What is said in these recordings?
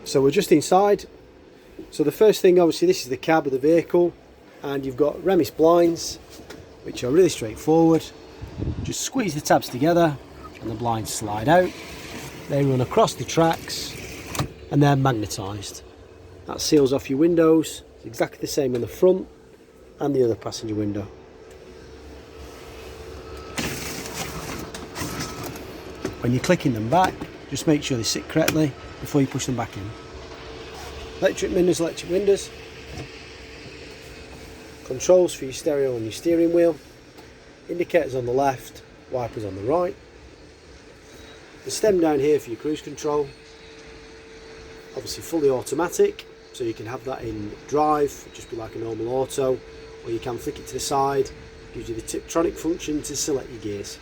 So we're just inside. So the first thing, obviously, this is the cab of the vehicle, and you've got Remis blinds, which are really straightforward. Just squeeze the tabs together and the blinds slide out. They run across the tracks and they're magnetised. That seals off your windows. It's exactly the same on the front and the other passenger window. When you're clicking them back, just make sure they sit correctly before you push them back in. Electric mirrors, electric windows. Controls for your stereo and your steering wheel. Indicators on the left, wipers on the right. The stem down here for your cruise control. Obviously fully automatic, so you can have that in drive, just be like a normal auto, or you can flick it to the side. Gives you the Tiptronic function to select your gears.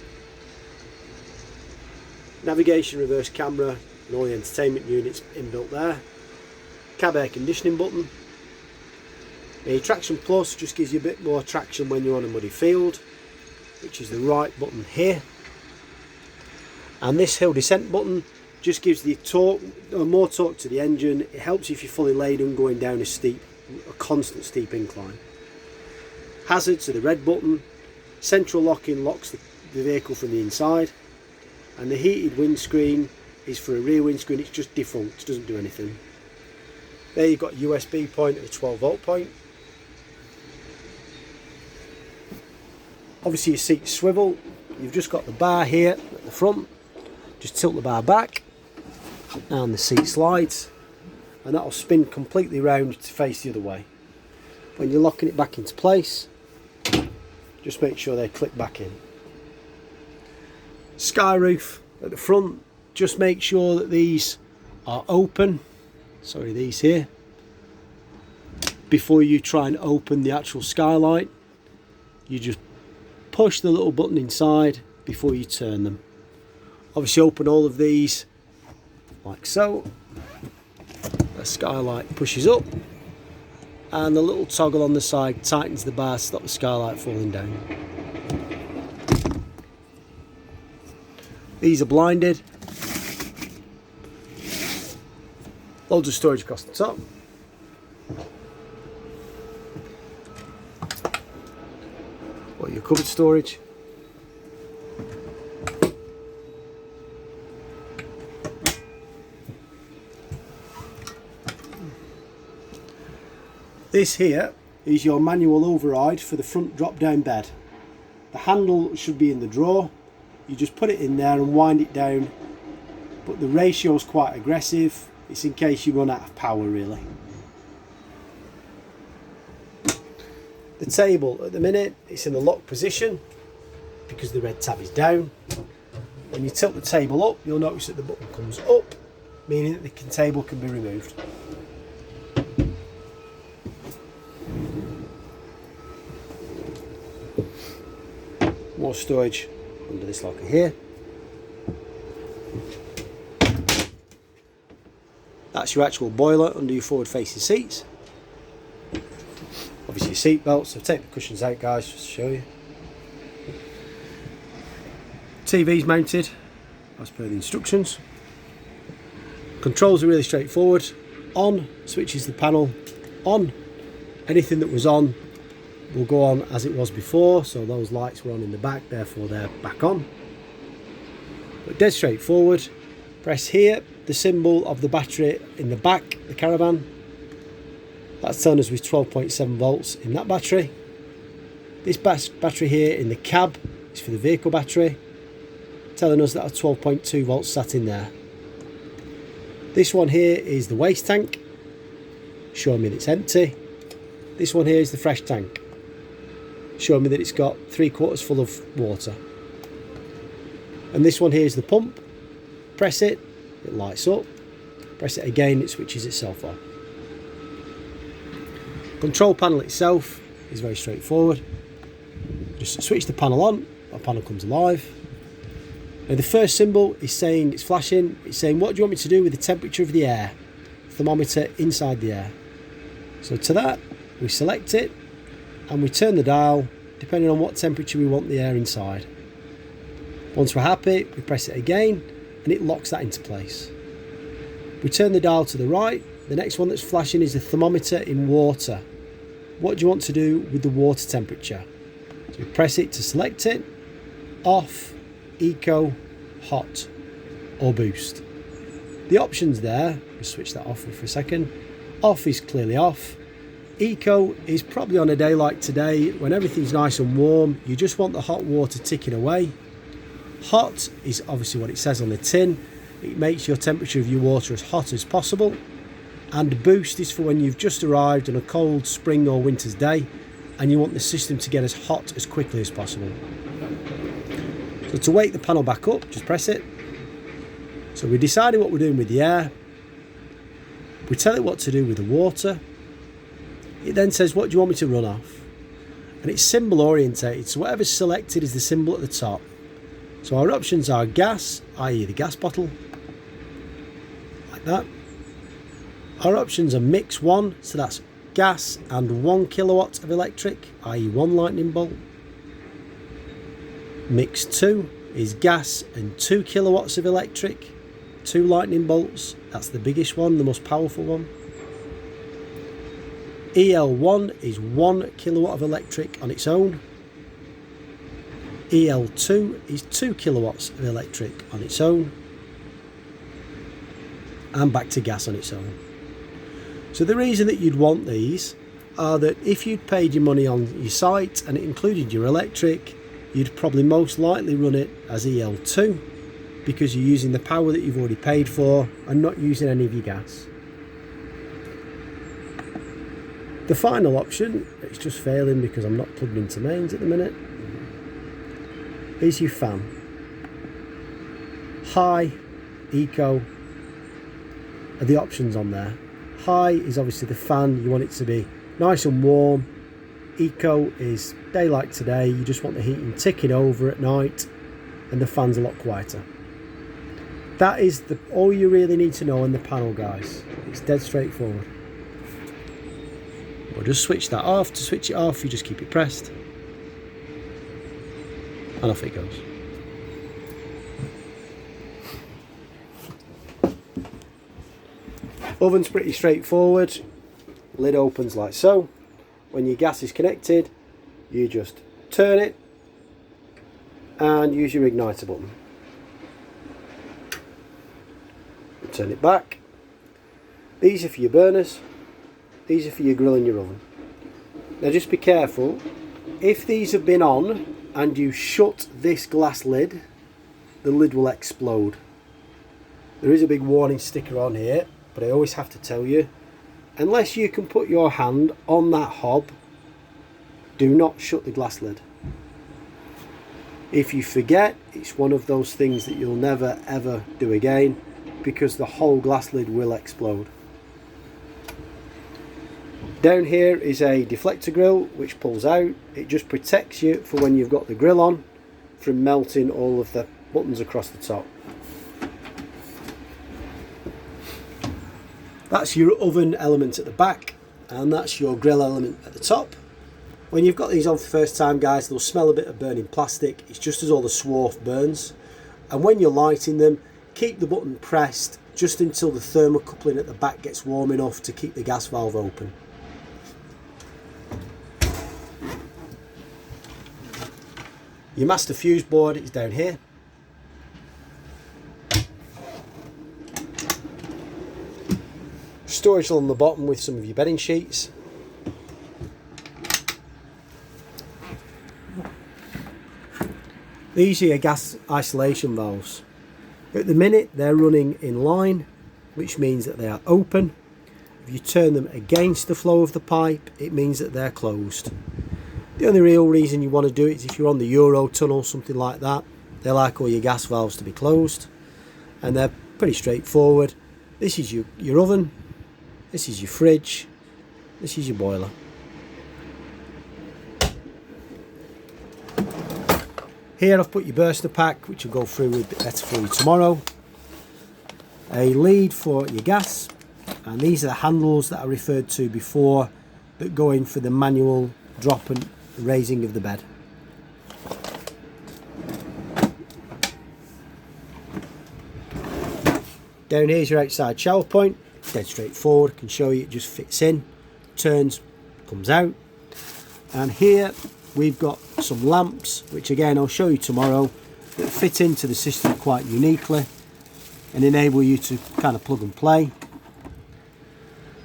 Navigation, reverse camera, and all the entertainment units inbuilt there. Cab air conditioning button. The Traction Plus just gives you a bit more traction when you're on a muddy field, which is the right button here. And this hill descent button just gives the torque, or more torque to the engine. It helps if you're fully laden going down a constant steep incline. Hazards are the red button. Central locking locks the vehicle from the inside. And the heated windscreen is for a rear windscreen. It's just defunct, doesn't do anything. There you've got a USB point and a 12 volt point. Obviously your seats swivel. You've just got the bar here at the front. Just tilt the bar back and the seat slides, and that'll spin completely round to face the other way. When you're locking it back into place, just make sure they click back in. Sky roof at the front, just make sure that these are open, sorry, these here, before you try and open the actual skylight. You just push the little button inside before you turn them. Obviously open all of these like so. The skylight pushes up and the little toggle on the side tightens the bar to stop the skylight falling down. These are blinded. Loads of storage across the top. Or your cupboard storage. This here is your manual override for the front drop down bed. The handle should be in the drawer. You just put it in there and wind it down, but the ratio is quite aggressive. It's in case you run out of power really. The table at the minute, it's in the lock position because the red tab is down. When you tilt the table up, you'll notice that the button comes up, meaning that the table can be removed. More storage under this locker here. That's your actual boiler under your forward facing seats. Obviously your seat belts, so take the cushions out guys just to show you. TV's mounted as per the instructions. Controls are really straightforward. On switches the panel on. Anything that was on will go on as it was before, so those lights were on in the back, therefore they're back on. But dead straightforward. Press here, the symbol of the battery in the back, the caravan. That's telling us with 12.7 volts in that battery. This battery here in the cab is for the vehicle battery, telling us that a 12.2 volts sat in there. This one here is the waste tank, showing me that it's empty. This one here is the fresh tank, showing me that it's got 3/4 full of water. And this one here is the pump. Press it, it lights up. Press it again, it switches itself on. Control panel itself is very straightforward. Just switch the panel on, that panel comes alive. Now the first symbol is saying, it's flashing, it's saying what do you want me to do with the temperature of the air? Thermometer inside the air. So to that, we select it and we turn the dial depending on what temperature we want the air inside. Once we're happy, we press it again and it locks that into place. We turn the dial to the right. The next one that's flashing is the thermometer in water. What do you want to do with the water temperature? So we press it to select it. Off, eco, hot or boost. The options there, we'll switch that off for a second. Off is clearly off. Eco is probably on a day like today when everything's nice and warm. You just want the hot water ticking away. Hot is obviously what it says on the tin. It makes your temperature of your water as hot as possible. And boost is for when you've just arrived on a cold spring or winter's day and you want the system to get as hot as quickly as possible. So to wake the panel back up, just press it. So we decided what we're doing with the air. We tell it what to do with the water. It then says, what do you want me to run off? And it's symbol orientated, so whatever's selected is the symbol at the top. So our options are gas, i.e. the gas bottle, like that. Our options are mix 1, so that's gas and 1 kilowatt of electric, i.e. 1 lightning bolt. Mix 2 is gas and 2 kilowatts of electric, 2 lightning bolts, that's the biggest one, the most powerful one. EL1 is 1 kilowatt of electric on its own. EL2 is 2 kilowatts of electric on its own. And back to gas on its own. So the reason that you'd want these are that if you'd paid your money on your site and it included your electric, you'd probably most likely run it as EL2 because you're using the power that you've already paid for and not using any of your gas. The final option, it's just failing because I'm not plugged into mains at the minute, is your fan. High, eco are the options on there. High is obviously the fan, you want it to be nice and warm. Eco is day like today, you just want the heating ticking over at night and the fan's a lot quieter. That is all you really need to know on the panel, guys. It's dead straightforward. We'll just switch that off. To switch it off, you just keep it pressed and off it goes. Oven's pretty straightforward. Lid opens like so. When your gas is connected, you just turn it and use your igniter button. Turn it back. These are for your burners. These are for your grill and your oven. Now just be careful. If these have been on and you shut this glass lid, the lid will explode. There is a big warning sticker on here, but I always have to tell you, unless you can put your hand on that hob, do not shut the glass lid. If you forget, it's one of those things that you'll never ever do again because the whole glass lid will explode. Down here is a deflector grill which pulls out. It just protects you for when you've got the grill on from melting all of the buttons across the top. That's your oven element at the back and that's your grill element at the top. When you've got these on for the first time, guys, they'll smell a bit of burning plastic. It's just as all the swarf burns. And when you're lighting them, keep the button pressed just until the thermocoupling at the back gets warm enough to keep the gas valve open. Your master fuse board is down here. Storage on the bottom with some of your bedding sheets. These are your gas isolation valves. At the minute they're running in line, which means that they are open. If you turn them against the flow of the pipe, it means that they're closed. The only real reason you want to do it is if you're on the Euro tunnel, something like that. They like all your gas valves to be closed, and they're pretty straightforward. This is your oven, this is your fridge, this is your boiler. Here I've put your Burstner pack, which will go through a bit better for you tomorrow. A lead for your gas, and these are the handles that I referred to before that go in for the manual drop and raising of the bed. Down here is your outside shower point, dead straightforward, can show you it just fits in, turns, comes out. And here we've got some lamps, which again I'll show you tomorrow, that fit into the system quite uniquely and enable you to kind of plug and play.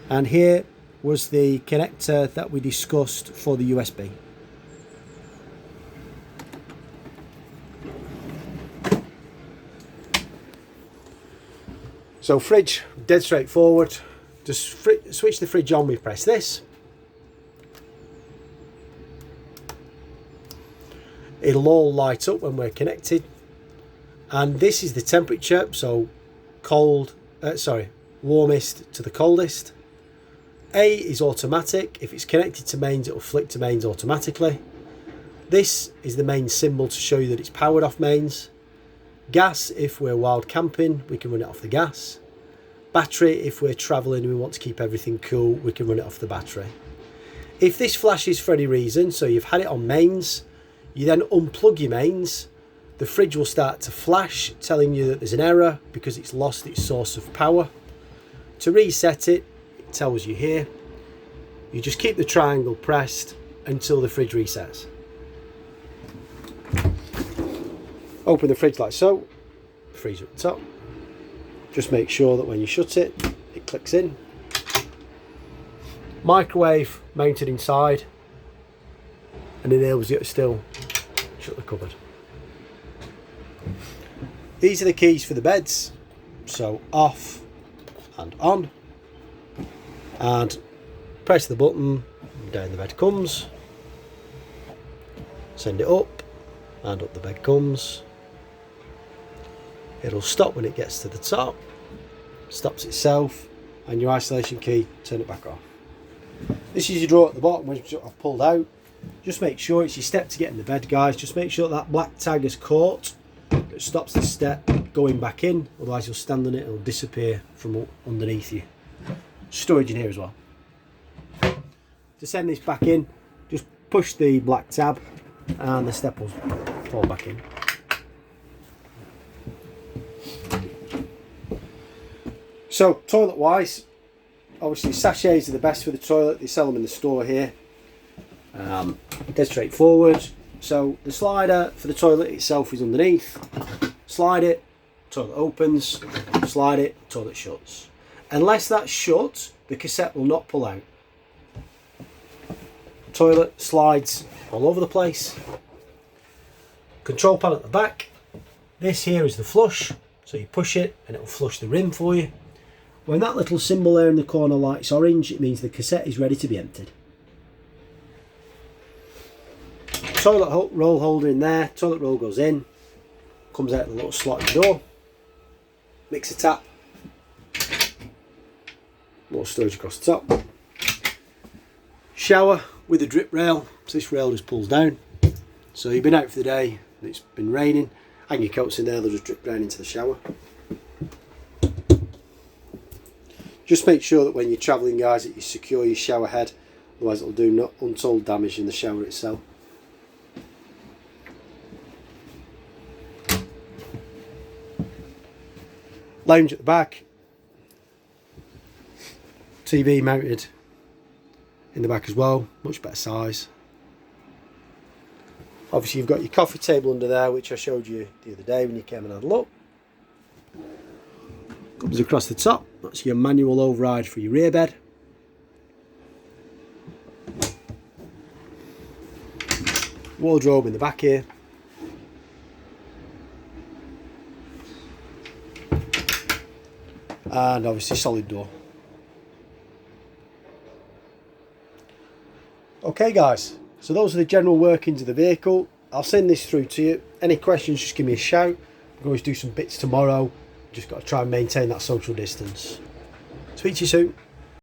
And here was the connector that we discussed for the USB. So fridge, dead straightforward. Just switch the fridge on, we press this. It'll all light up when we're connected. And this is the temperature, so warmest to the coldest. A is automatic. If it's connected to mains, it will flick to mains automatically. This is the main symbol to show you that it's powered off mains. Gas, if we're wild camping, we can run it off the gas. Battery, if we're travelling and we want to keep everything cool, we can run it off the battery. If this flashes for any reason, so you've had it on mains, you then unplug your mains, the fridge will start to flash, telling you that there's an error because it's lost its source of power. To reset it, it tells you here. You just keep the triangle pressed until the fridge resets. Open the fridge like so, freezer at the top. Just make sure that when you shut it, it clicks in. Microwave mounted inside and enables you to still shut the cupboard. These are the keys for the beds. So off and on. And press the button, down the bed comes. Send it up and up the bed comes. It'll stop when it gets to the top, stops itself, and your isolation key, turn it back off. This is your drawer at the bottom, which I've pulled out. Just make sure it's your step to get in the bed, guys. Just make sure that black tag is caught. It stops the step going back in, otherwise you'll stand on it, it'll disappear from underneath you. Storage in here as well. To send this back in, just push the black tab and the step will fall back in. So toilet wise, obviously sachets are the best for the toilet. They sell them in the store here. Dead straightforward. So the slider for the toilet itself is underneath. Slide it, toilet opens. Slide it, toilet shuts. Unless that's shut, the cassette will not pull out. Toilet slides all over the place. Control panel at the back. This here is the flush. So you push it and it will flush the rim for you. When that little symbol there in the corner lights orange, it means the cassette is ready to be emptied. Toilet roll holder in there, toilet roll goes in, comes out the little slot in the door, mixer tap, more storage across the top, shower with a drip rail, so this rail just pulls down. So you've been out for the day, and it's been raining, hang your coats in there, they'll just drip down into the shower. Just make sure that when you're travelling, guys, that you secure your shower head, otherwise it'll do untold damage in the shower itself. Lounge at the back, TV mounted in the back as well, much better size. Obviously you've got your coffee table under there, which I showed you the other day when you came and had a look. Comes across the top, that's your manual override for your rear bed. Wardrobe in the back here. And obviously solid door. Okay guys, so those are the general workings of the vehicle. I'll send this through to you. Any questions, just give me a shout. We can always do some bits tomorrow. Just got to try and maintain that social distance. Speak to you soon.